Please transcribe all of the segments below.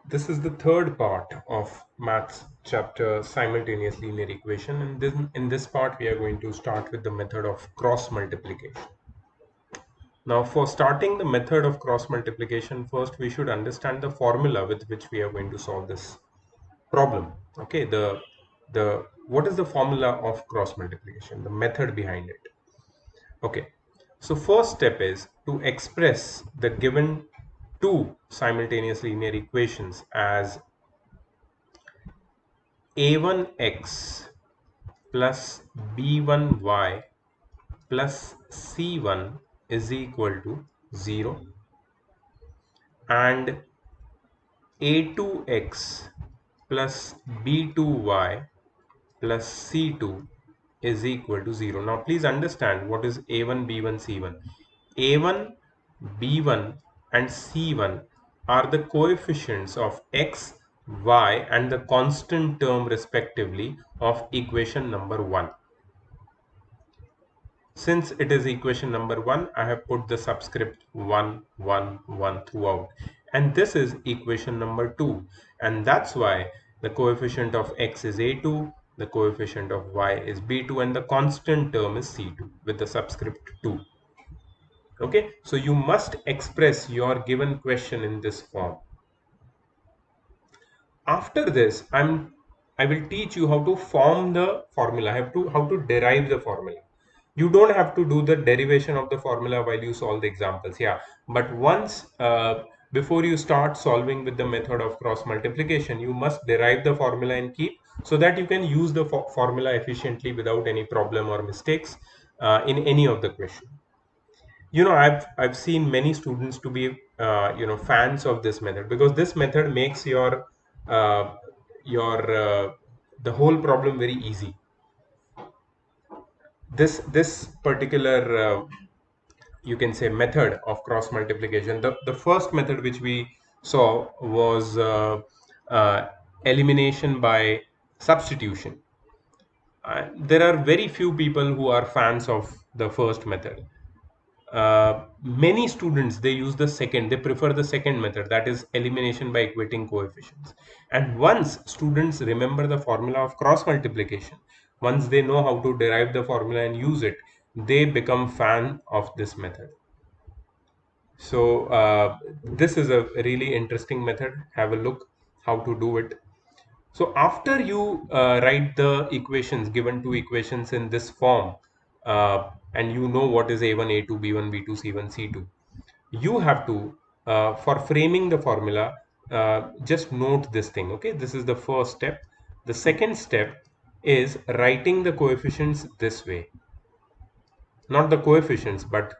This is the third part of maths chapter simultaneous linear equation, and in this part we are going to start with the method of cross multiplication. Now, for starting the method of cross multiplication, first we should understand the formula with which we are going to solve this problem. Okay, the what is the formula of cross multiplication, the method behind it? Okay, so first step is to express the given two simultaneous linear equations as a1x plus b1y plus c1 is equal to 0 and a2x plus b2y plus c2 is equal to 0. Now please understand what is a1, b1, c1. a1, b1 and c1 are the coefficients of x, y and the constant term respectively of equation number 1. Since it is equation number 1, I have put the subscript 1, 1, 1 throughout. And this is equation number 2. And that's why the coefficient of x is a2, the coefficient of y is b2, and the constant term is c2 with the subscript 2. Okay, so you must express your given question in this form. After this, I will teach you how to form the formula, how to derive the formula. You don't have to do the derivation of the formula while you solve the examples, yeah, but once before you start solving with the method of cross multiplication, you must derive the formula and keep, so that you can use the formula efficiently without any problem or mistakes in any of the question. I've seen many students to be fans of this method, because this method makes uh, your the whole problem very easy. This particular you can say method of cross multiplication, the first method which we saw was uh, elimination by substitution. There are very few people who are fans of the first method. Many students, they use the second, they prefer the second method, that is elimination by equating coefficients. And once students remember the formula of cross multiplication, once they know how to derive the formula and use it, they become fan of this method. So this is a really interesting method. Have a look how to do it. So after you write the equations, given two equations in this form, and you know what is a1, a2, b1, b2, c1, c2, you have to, for framing the formula, just note this thing. Okay, this is the first step. The second step is writing the coefficients this way. Not the coefficients, but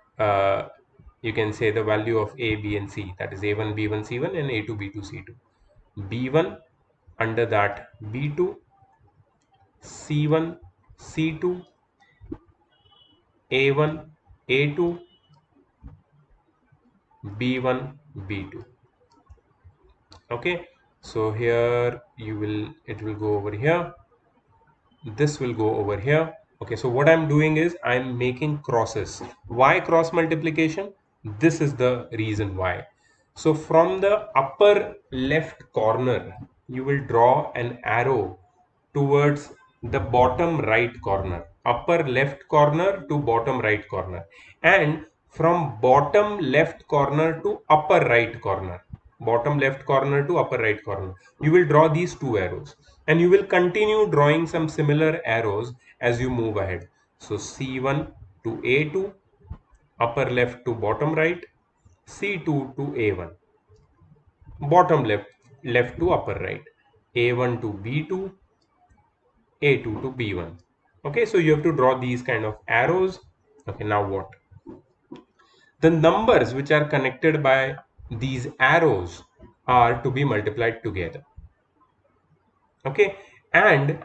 you can say the value of a, b and c, that is a1, b1, c1 and a2, b2, c2. b1 under that b2, c1, c2, a1, a2, b1, b2. Okay, so here it will go over here, this will go over here. Okay, so what I'm doing is I'm making crosses. Why cross multiplication? This is the reason why. So from the upper left corner, you will draw an arrow towards the bottom right corner, upper left corner to bottom right corner, and from bottom left corner to upper right corner, bottom left corner to upper right corner, you will draw these two arrows, and you will continue drawing some similar arrows as you move ahead. So C1 to A2, upper left to bottom right, C2 to A1, bottom left to upper right, A1 to B2, A2 to B1. Okay, so you have to draw these kind of arrows. Okay, now what? The numbers which are connected by these arrows are to be multiplied together. Okay, and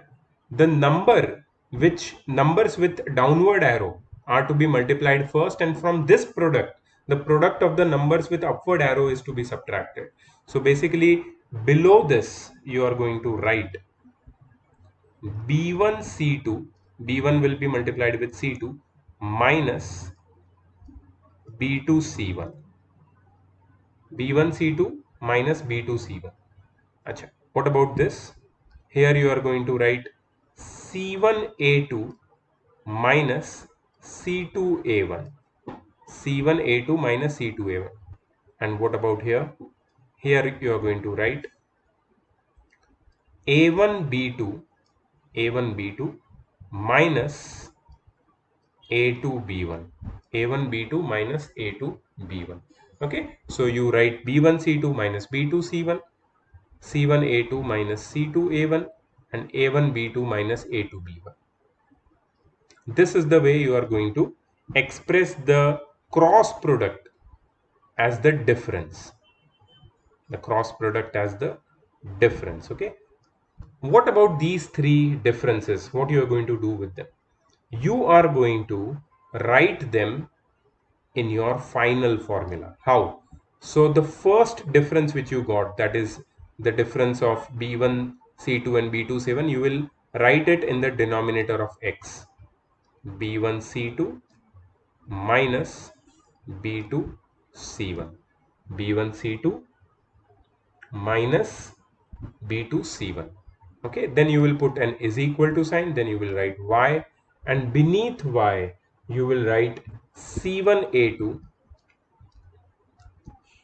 the numbers with downward arrow are to be multiplied first, and from this product, the product of the numbers with upward arrow is to be subtracted. So basically below this you are going to write b1 c2, b1 will be multiplied with c2 minus b2 c1, b1 c2 minus b2 c1. Acha. What about this? Here you are going to write C1A2 minus C2A1. C1A2 minus C2A1. And what about here? Here you are going to write A1B2 minus A2B1. A1B2 minus A2B1. Okay, so you write B1C2 minus B2C1, C1A2 minus C2A1, and A1B2 minus A2B1. This is the way you are going to express the cross product as the difference. The cross product as the difference. Okay. What about these three differences? What you are going to do with them? You are going to write them in your final formula. How? So the first difference which you got, that is the difference of B1 C2 and B2 C1, you will write it in the denominator of x. B1 C2 minus B2 C1. B1 C2 minus B2 C1. Okay, then you will put an is equal to sign, then you will write y, and beneath y you will write C1A2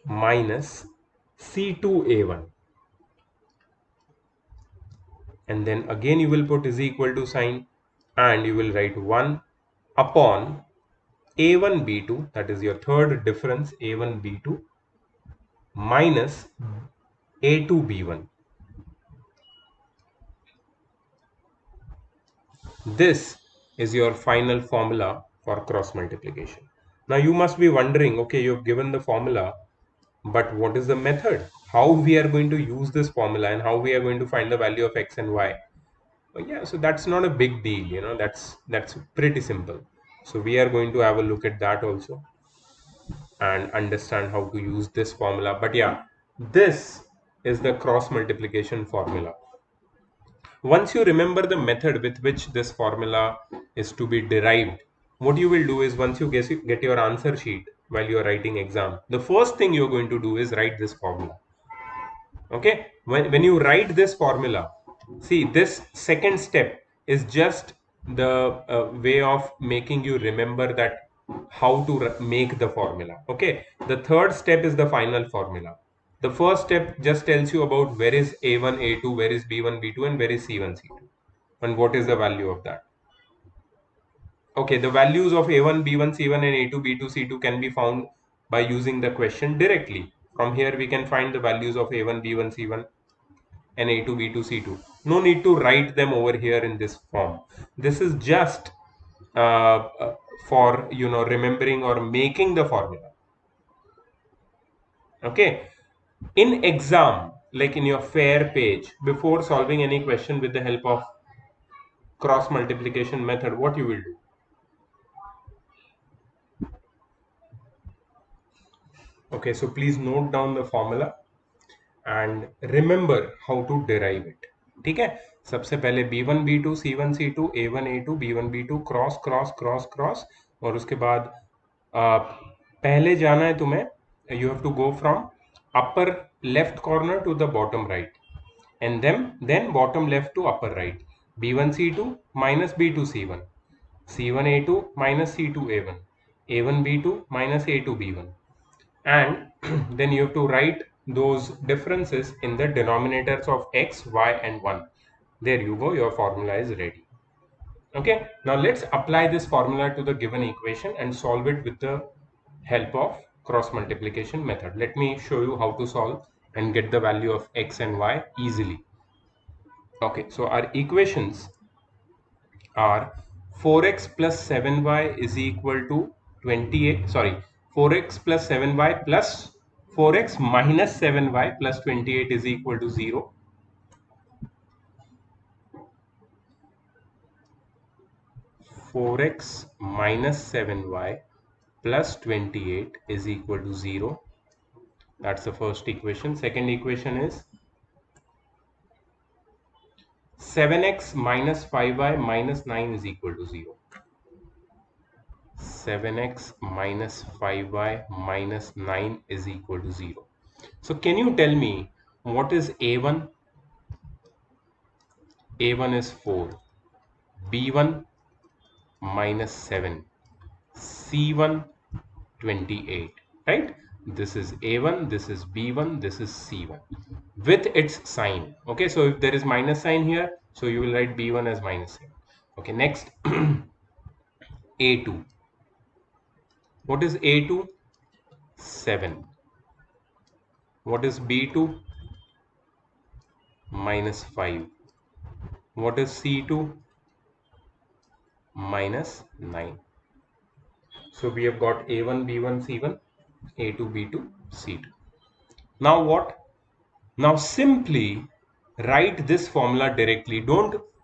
minus C2A1, and then again you will put is equal to sign, and you will write 1 upon A1B2, that is your third difference, A1B2 minus A2B1. This is your final formula for cross multiplication. Now you must be wondering, okay, you've given the formula, but what is the method? How we are going to use this formula and how we are going to find the value of x and y? Yeah, so that's not a big deal, that's pretty simple. So we are going to have a look at that also and understand how to use this formula. But yeah, this is the cross multiplication formula. Once you remember the method with which this formula is to be derived, what you will do is once you get your answer sheet while you are writing exam, the first thing you're going to do is write this formula. Okay, when you write this formula, see, this second step is just the way of making you remember that how to make the formula. Okay, the third step is the final formula. The first step just tells you about where is a1 a2, where is b1 b2, and where is c1 c2, and what is the value of that. Okay, the values of a1 b1 c1 and a2 b2 c2 can be found by using the question directly. From here we can find the values of a1 b1 c1 and A2, B2, C2. No need to write them over here in this form. This is just for remembering or making the formula. Okay. In exam, like in your fair page, before solving any question with the help of cross multiplication method, what you will do? Okay, so please note down the formula and remember how to derive it. ठीक है, सबसे पहले b1 b2 c1 c2 a1 a2 b1 b2 cross cross cross cross, और उसके बाद पहले जाना है तुम्हें, you have to go from upper left corner to the bottom right, and then bottom left to upper right. b1 c2 minus b2 c1, c1 a2 minus c2 a1, a1 b2 minus a2 b1, and then you have to write those differences in the denominators of x, y, and 1. There you go, your formula is ready. Okay, now let's apply this formula to the given equation and solve it with the help of cross multiplication method. Let me show you how to solve and get the value of x and y easily. Okay, so our equations are 4x plus 7y is equal to 28, sorry, 4x plus 7y plus 4x minus 7y plus 28 is equal to 0. 4x minus 7y plus 28 is equal to 0. That's the first equation. Second equation is 7x minus 5y minus 9 is equal to 0. 7x minus 5y minus 9 is equal to 0. So can you tell me What is A1? A1 is 4. B1 minus 7. C1 28, right? This is A1, this is B1, this is C1 with its sign. Okay, so if there is minus sign here, so you will write B1 as minus sign. Okay, next A2. What is A2? 7. What is B2? Minus 5. What is C2? Minus 9. So we have got A1, B1, C1, A2, B2, C2. Now what? Now simply write this formula directly.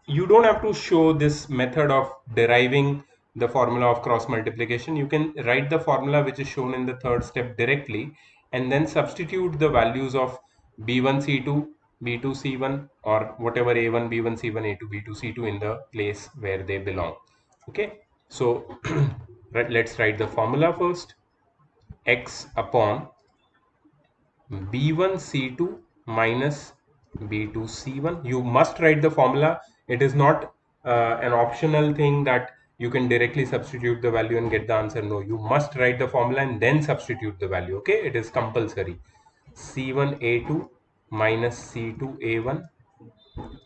You don't have to show this method of deriving the formula of cross multiplication. You can write the formula which is shown in the third step directly and then substitute the values of B1 C2, B2 C1 or whatever A1 B1 C1 A2 B2 C2 in the place where they belong. Okay, so let's write the formula first. X upon B1 C2 minus B2 C1. You must write the formula. It is not an optional thing that you can directly substitute the value and get the answer. No, you must write the formula and then substitute the value. Okay, it is compulsory. C1 A2 minus C2 A1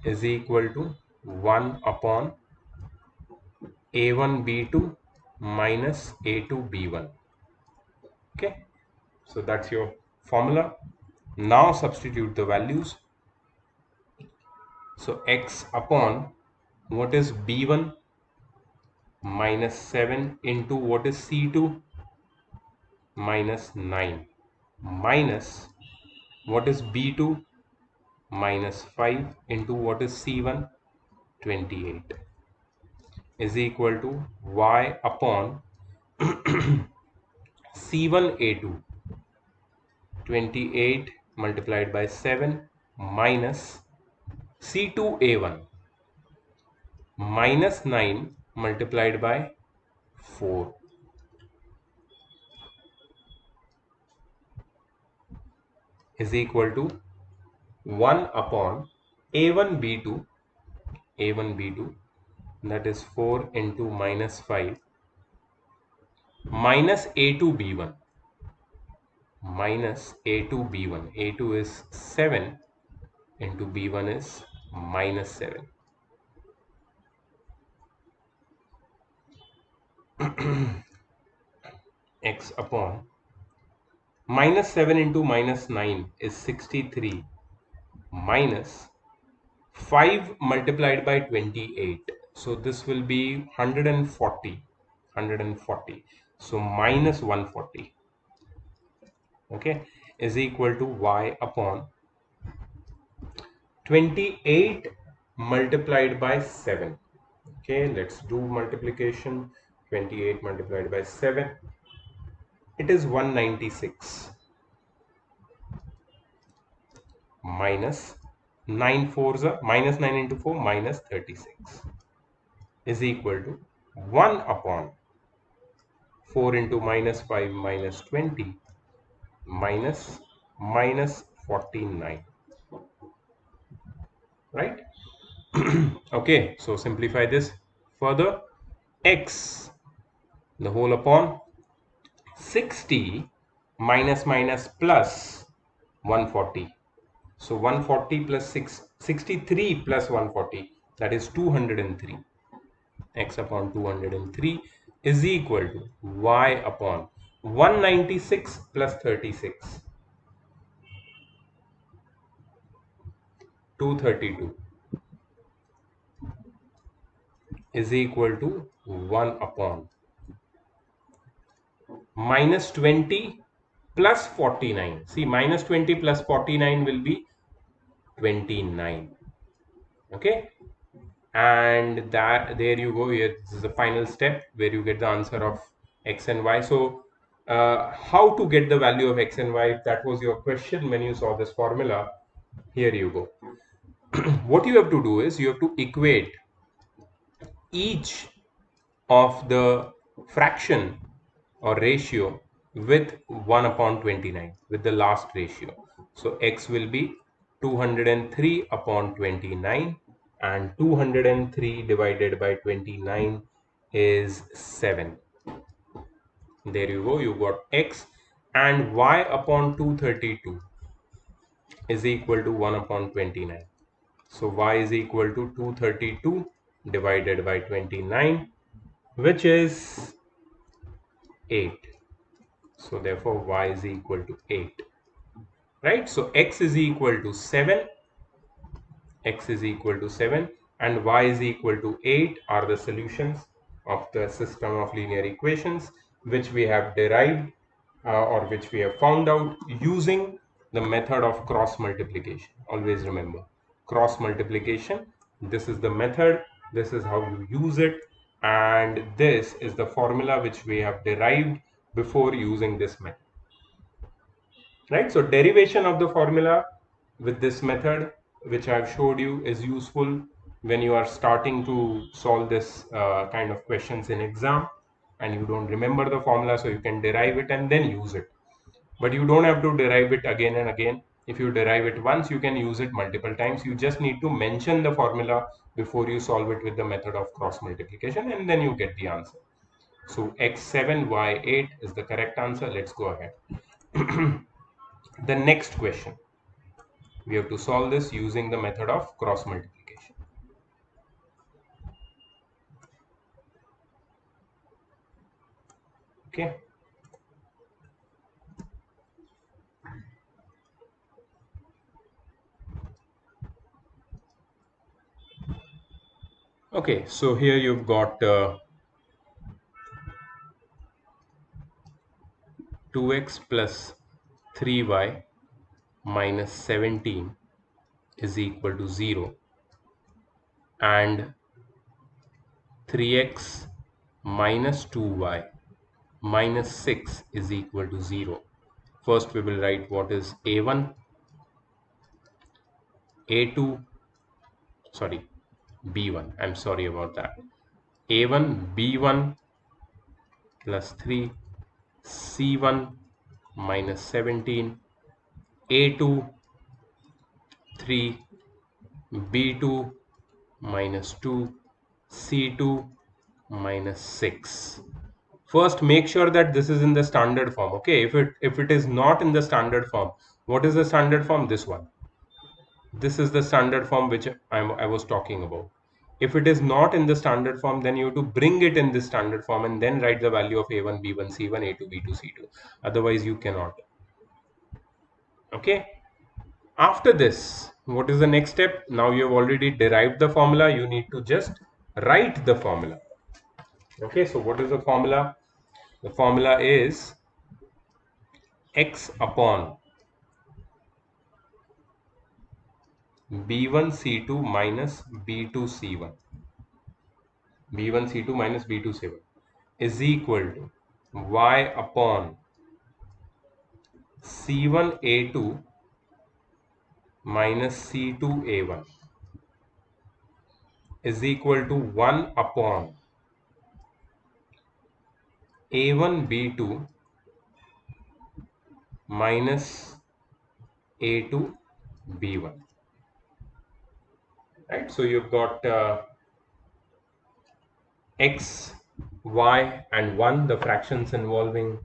is equal to 1 upon A1 B2 minus A2 B1. Okay, so that's your formula. Now substitute the values. So x upon what is B1 minus 7 into what is C2 minus 9 minus what is B2 minus 5 into what is C1 28 is equal to y upon C1 A2 28 multiplied by 7 minus C2 A1 minus 9 multiplied by 4 is equal to 1 upon A1 B2 that is 4 into minus 5 minus A2 B1 minus A2 B1. A2 is 7 into B1 is minus 7. X upon minus 7 into minus 9 is 63 minus 5 multiplied by 28. So this will be 140. So minus 140. Okay, is equal to y upon 28 multiplied by 7. Okay, let's do multiplication. 28 multiplied by 7. It is 196 minus 9 fours are minus 9 into 4 minus 36 is equal to 1 upon 4 into minus 5 minus 20 minus minus 49, right? Okay, so simplify this further. X the whole upon 60 minus minus plus 140. So 140 plus 63 plus 140, that is 203. X upon 203 is equal to y upon 196 plus 36, 232 is equal to 1 upon minus 20 plus 49. See, minus 20 plus 49 will be 29. Okay, and that there you go. Here this is the final step where you get the answer of x and y. So how to get the value of x and y, if that was your question when you saw this formula, here you go. What you have to do is you have to equate each of the fraction or ratio with 1 upon 29 with the last ratio. So x will be 203 upon 29, and 203 divided by 29 is 7. There you go, you got x, and y upon 232 is equal to 1 upon 29. So y is equal to 232 divided by 29, which is 8. So therefore y is equal to 8. Right? So x is equal to 7, x is equal to 7 and y is equal to 8 are the solutions of the system of linear equations which we have derived or which we have found out using the method of cross multiplication. Always remember, cross multiplication, this is the method, this is how you use it, and this is the formula which we have derived before using this method. Right, so derivation of the formula with this method which I have showed you is useful when you are starting to solve this kind of questions in exam and you don't remember the formula, so you can derive it and then use it, but you don't have to derive it again and again. If you derive it once, you can use it multiple times. You just need to mention the formula before you solve it with the method of cross multiplication and then you get the answer. So x7 y8 is the correct answer. Let's go ahead. The next question, we have to solve this using the method of cross multiplication. Okay. Okay, so here you've got 2x plus 3y minus 17 is equal to 0 and 3x minus 2y minus 6 is equal to 0. First we will write what is a1, a2, sorry, b1, I'm sorry about that. a1, b1 plus 3, c1 minus 17, a2, 3, b2 minus 2, c2 minus 6. First make sure that this is in the standard form. Okay, if it is not in the standard form, what is the standard form? This one. This is the standard form which I was talking about. If it is not in the standard form, then you have to bring it in the standard form and then write the value of a1, b1, c1, a2, b2, c2. Otherwise you cannot. Okay, after this, what is the next step? Now you have already derived the formula, you need to just write the formula. Okay, so what is the formula? The formula is x upon b1 c2 minus b2 c1, b1 c2 minus b2 c1 is equal to y upon c1 a2 minus c2 a1 is equal to 1 upon a1 b2 minus a2 b1. Right, so you've got x, y and 1, the fractions involving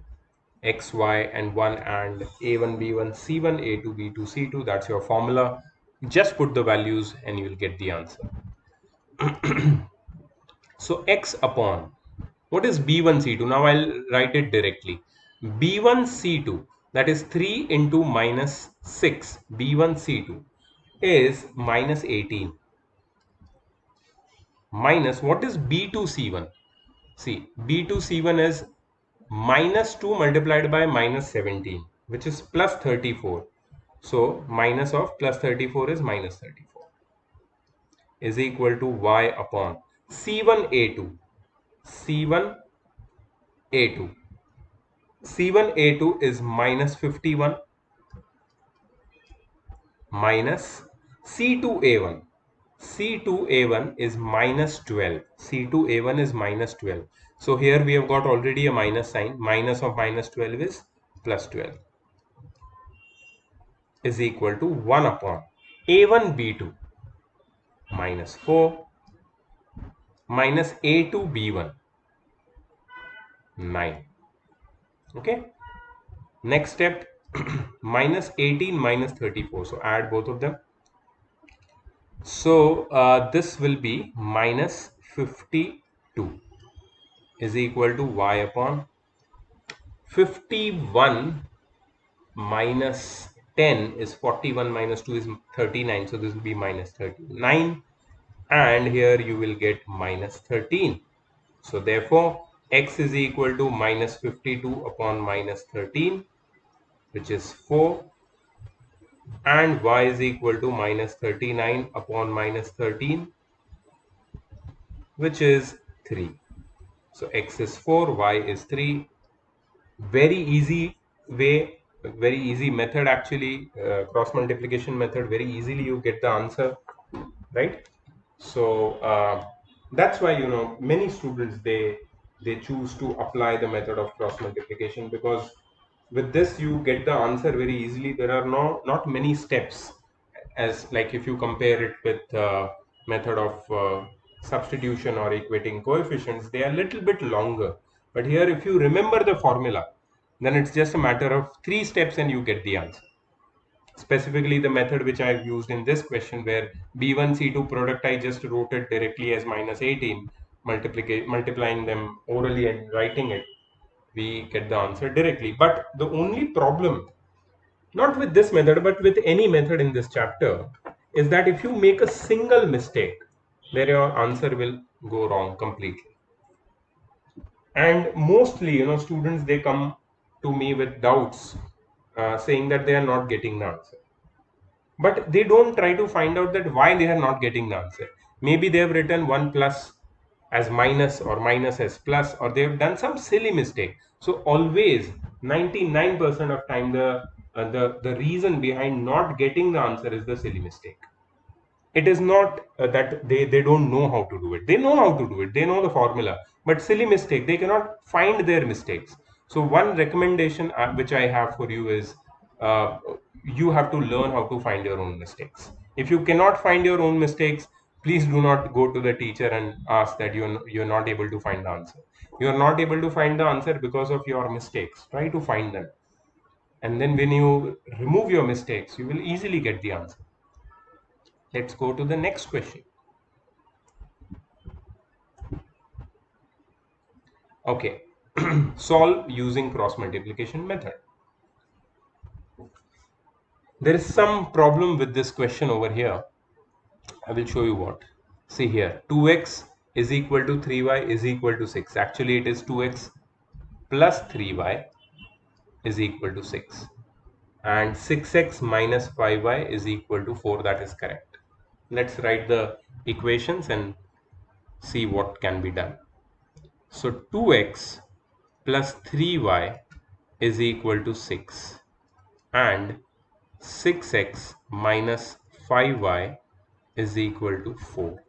x, y and 1 and a1, b1, c1, a2, b2, c2. That's your formula. Just put the values and you will get the answer. So x upon, what is b1 c2? Now I'll write it directly. b1 c2, that is 3 into minus 6, b1 c2 is minus 18 minus what is b2 c1? See, b2 c1 is minus 2 multiplied by minus 17, which is plus 34. So minus of plus 34 is minus 34 is equal to y upon c1 a2, c1 a2, c1 a2 is minus 51 minus c2 a1, c2 a1 is minus 12, c2 a1 is minus 12. So here we have got already a minus sign, minus of minus 12 is plus 12 is equal to 1 upon A1 B2 minus 4 minus A2 B1 9. Okay, next step, minus 18 minus 34, so add both of them. So this will be minus 52 is equal to y upon 51 minus 10 is 41 minus 2 is 39, so this will be minus 39, and here you will get minus 13. So therefore x is equal to minus 52 upon minus 13, which is 4, and y is equal to minus 39 upon minus 13, which is 3. So x is 4, y is 3. Very easy way, very easy method actually, cross multiplication method. Very easily you get the answer, right? So that's why, you know, many students, they choose to apply the method of cross multiplication, because with this you get the answer very easily. There are not many steps, as like if you compare it with method of substitution or equating coefficients, they are a little bit longer. But here, if you remember the formula, then it's just a matter of 3 steps and you get the answer. Specifically the method which I've used in this question, where B1 C2 product, I just wrote it directly as minus 18, multiplying them orally and writing it, we get the answer directly. But the only problem, not with this method but with any method in this chapter, is that if you make a single mistake, then your answer will go wrong completely. And mostly, you know, students, they come to me with doubts, saying that they are not getting the answer, but they don't try to find out that why they are not getting the answer. Maybe they have written 1 plus as minus or minus as plus, or they have done some silly mistake. So always 99% of time, the reason behind not getting the answer is the silly mistake. It is not that they don't know how to do it. They know how to do it, they know the formula, but silly mistake, they cannot find their mistakes. So one recommendation which I have for you is, uh, you have to learn how to find your own mistakes. If you cannot find your own mistakes, please do not go to the teacher and ask that you're not able to find the answer. You are not able to find the answer because of your mistakes. Try to find them, and then when you remove your mistakes, you will easily get the answer. Let's go to the next question. Okay, solve using cross multiplication method. There is some problem with this question over here. I will show you what. See here, 2x is equal to 3y is equal to 6. Actually, it is 2x plus 3y is equal to 6. And 6x minus 5y is equal to 4. That is correct. Let's write the equations and see what can be done. So 2x plus 3y is equal to 6, and 6x minus 5y is equal to 4.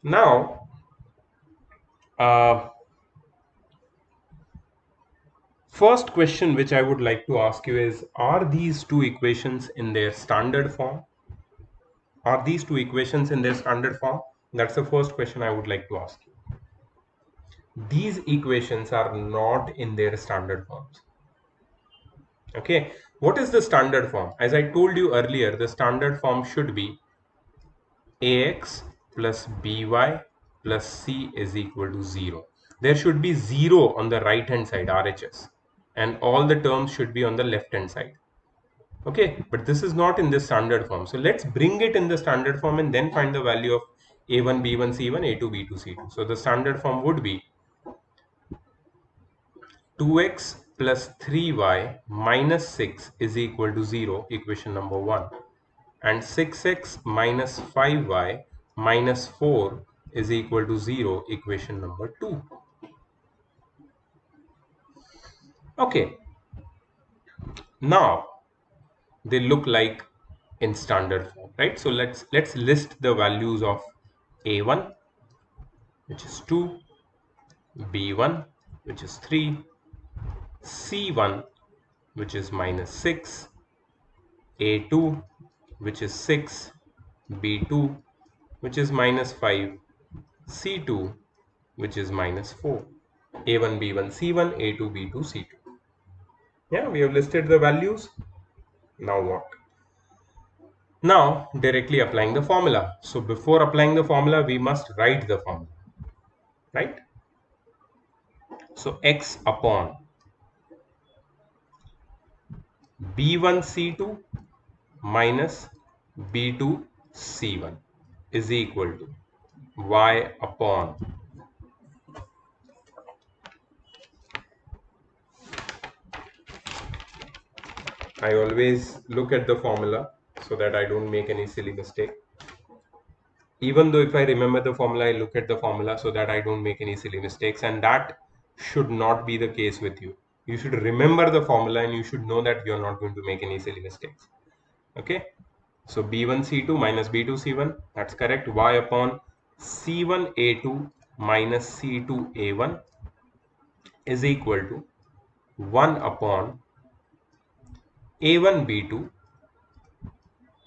Now, first question which I would like to ask you is, are these two equations in their standard form? Are these two equations in their standard form? That's the first question I would like to ask you. These equations are not in their standard forms. Okay, what is the standard form? As I told you earlier, the standard form should be ax plus by plus c is equal to 0. There should be 0 on the right hand side, RHS, and all the terms should be on the left hand side. Okay, but this is not in the standard form. So let's bring it in the standard form and then find the value of a1 b1 c1 a2 b2 c2. So the standard form would be 2x plus 3y minus 6 is equal to 0, equation number 1, and 6x minus 5y minus 4 is equal to 0, equation number 2. Okay, now they look like in standard form, right? So let's list the values of a1, which is 2, b1, which is 3, c1, which is minus 6, A2, which is 6, B2, which is minus 5, C2, which is minus 4, A1, B1, C1, A2, B2, C2. Yeah, we have listed the values. Now what? Now directly applying the formula. So before applying the formula, we must write the formula, right? So x upon B1 C2 minus B2 C1 is equal to y upon I always look at the formula so that I don't make any silly mistake. Even though if I remember the formula, I look at the formula so that I don't make any silly mistakes, and that should not be the case with you. You should remember the formula and you should know that you're not going to make any silly mistakes. Okay, so B1 C2 minus B2 C1, that's correct. Y upon C1 A2 minus C2 A1 is equal to 1 upon A1 B2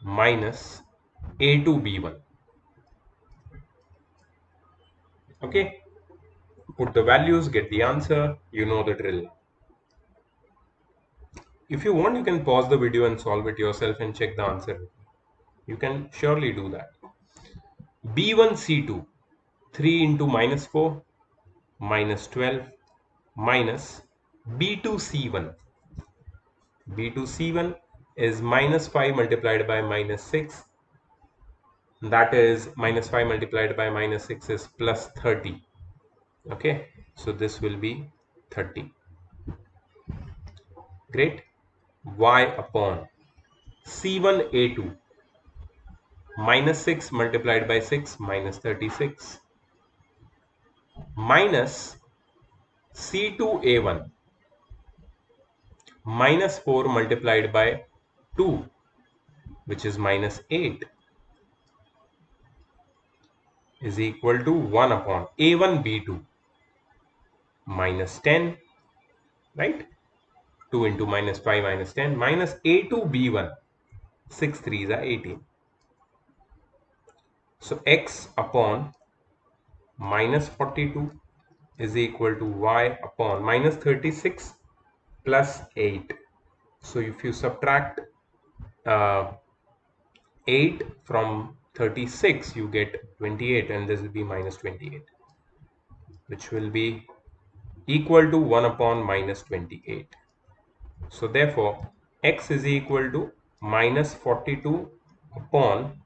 minus A2 B1. Okay, put the values, get the answer, you know the drill. If you want, you can pause the video and solve it yourself and check the answer. You can surely do that. B1 C2, 3 into minus 4 minus 12 minus B2 C1. B2 C1 is minus 5 multiplied by minus 6. That is minus 5 multiplied by minus 6 is plus 30. Okay, so this will be 30. Great. Y upon C1 A2 minus 6 multiplied by 6 minus 36 minus C2 A1 minus 4 multiplied by 2, which is minus 8, is equal to 1 upon A1 B2 minus 10, right? 2 into minus 5 minus 10 minus A2 B1, 6 3s are 18. So x upon minus 42 is equal to y upon minus 36 plus 8. So if you subtract 8 from 36, you get 28, and this will be minus 28, which will be equal to 1 upon minus 28. So therefore, x is equal to minus 42 upon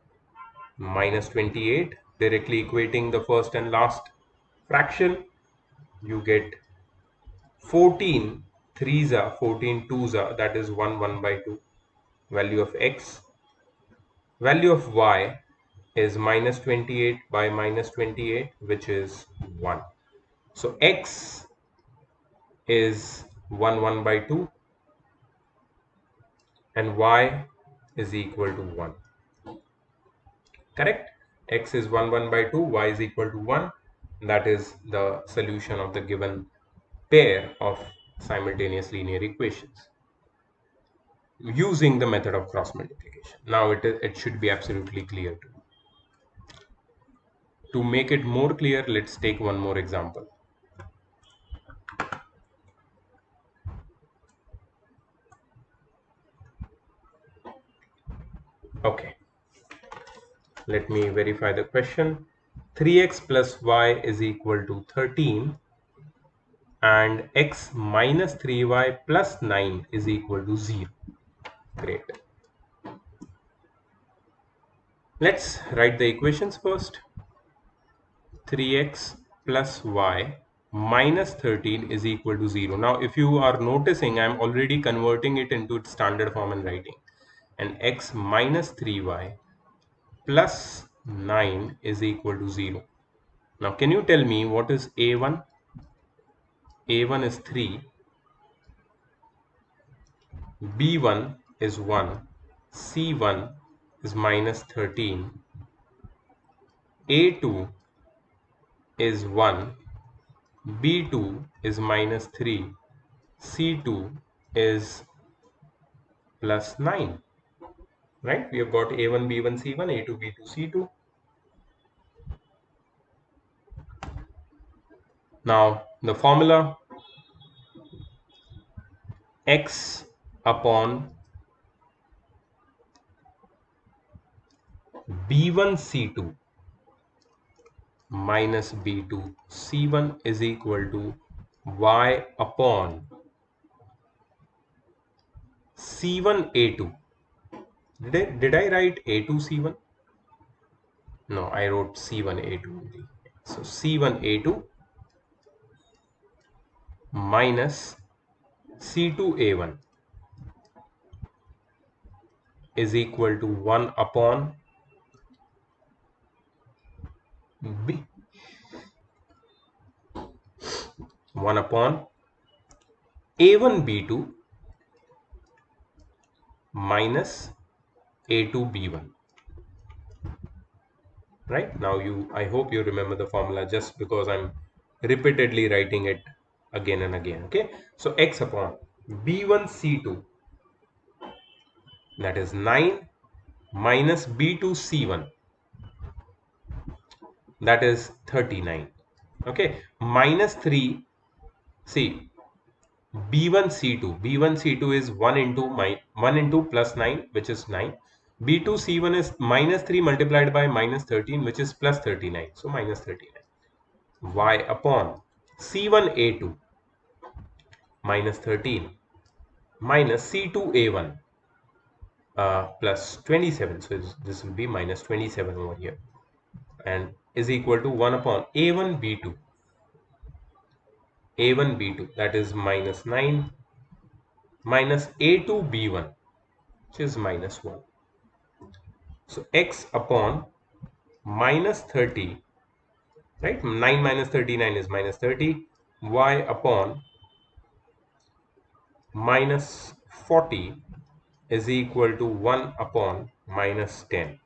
minus 28, directly equating the first and last fraction. You get 14 3s are 14 2s are, that is 1 by 2. Value of x, value of y is minus 28 by minus 28, which is 1. So x is 1 by 2 and y is equal to 1. Correct? X is 1 by 2, y is equal to 1. That is the solution of the given pair of simultaneous linear equations using the method of cross multiplication. Now it should be absolutely clear to you. To make it more clear, let's take one more example. Okay, let me verify the question. 3x plus y is equal to 13 and x minus 3y plus 9 is equal to 0. Great. Let's write the equations first. 3x plus y minus 13 is equal to 0. Now, if you are noticing, I am already converting it into its standard form and writing. And x minus 3y plus 9 is equal to 0. Now, can you tell me what is a1? a1 is 3, b1 is 1, c1 is minus 13, a2 is 1, b2 is minus 3, c2 is plus 9. right? We have got A1, B1, C1, A2, B2, C2. Now the formula, x upon B1 C2 minus B2 C1 is equal to y upon C1 A2. Did I write A2 C1? No, I wrote C1 A2 only. So C1 A2 minus C2 A1 is equal to 1 upon B 1 upon A1 B2 minus A2 B1. Right now, I hope you remember the formula just because I'm repeatedly writing it again and again. Okay, so x upon B1 C2, that is 9, minus B2 C1, that is 39. Okay, minus 3. See, B1 C2. B1 C2 is 1 into 1 into plus 9, which is 9. B2 C1 is minus 3 multiplied by minus 13, which is plus 39. So minus 39. Y upon C1 A2 minus 13 minus C2 A1 plus 27. So this will be minus 27 over here, and is equal to 1 upon A1 B2. A1 B2, that is minus 9 minus A2 B1, which is minus 1. So x upon minus 30, right? 9 minus 39 is minus 30. Y upon minus 40 is equal to 1 upon minus 10.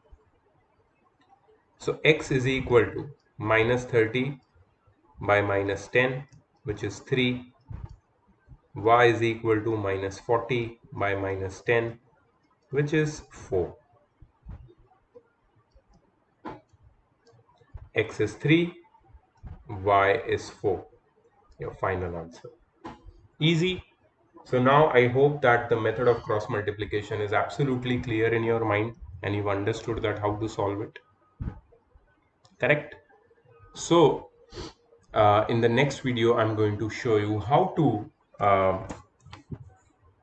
So x is equal to minus 30 by minus 10, which is 3. Y is equal to minus 40 by minus 10, which is 4. X is 3, y is 4. Your final answer. Easy. So now I hope that the method of cross multiplication is absolutely clear in your mind and you've understood that how to solve it. Correct? So in the next video, I'm going to show you how to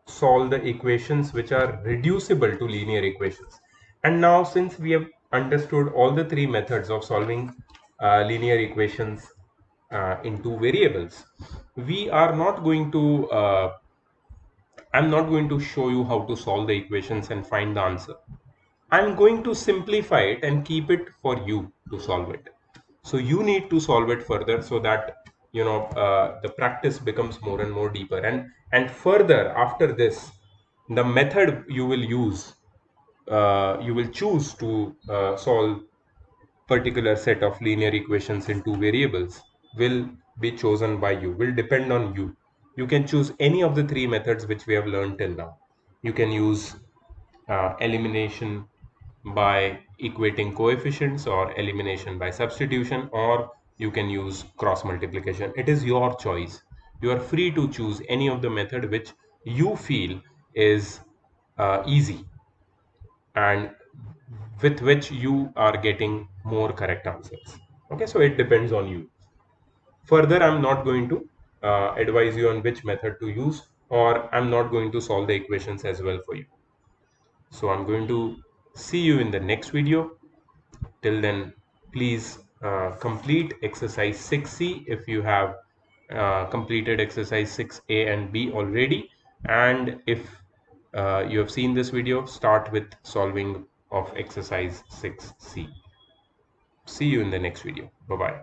solve the equations which are reducible to linear equations. And now, since we have understood all the three methods of solving linear equations in two variables, we are not going to I'm not going to show you how to solve the equations and find the answer. I'm going to simplify it and keep it for you to solve it. So you need to solve it further so that the practice becomes more and more deeper. And further, after this, the method you will use, you will choose to solve particular set of linear equations in two variables will be chosen by you, will depend on you. You can choose any of the three methods which we have learned till now. You can use elimination by equating coefficients, or elimination by substitution, or you can use cross multiplication. It is your choice. You are free to choose any of the method which you feel is easy and with which you are getting more correct answers. Okay, so it depends on you. Further, I'm not going to advise you on which method to use, or I'm not going to solve the equations as well for you. So I'm going to see you in the next video. Till then, please complete exercise 6C if you have completed exercise 6A and B already. And if you have seen this video, start with solving of exercise 6C. See you in the next video. Bye-bye.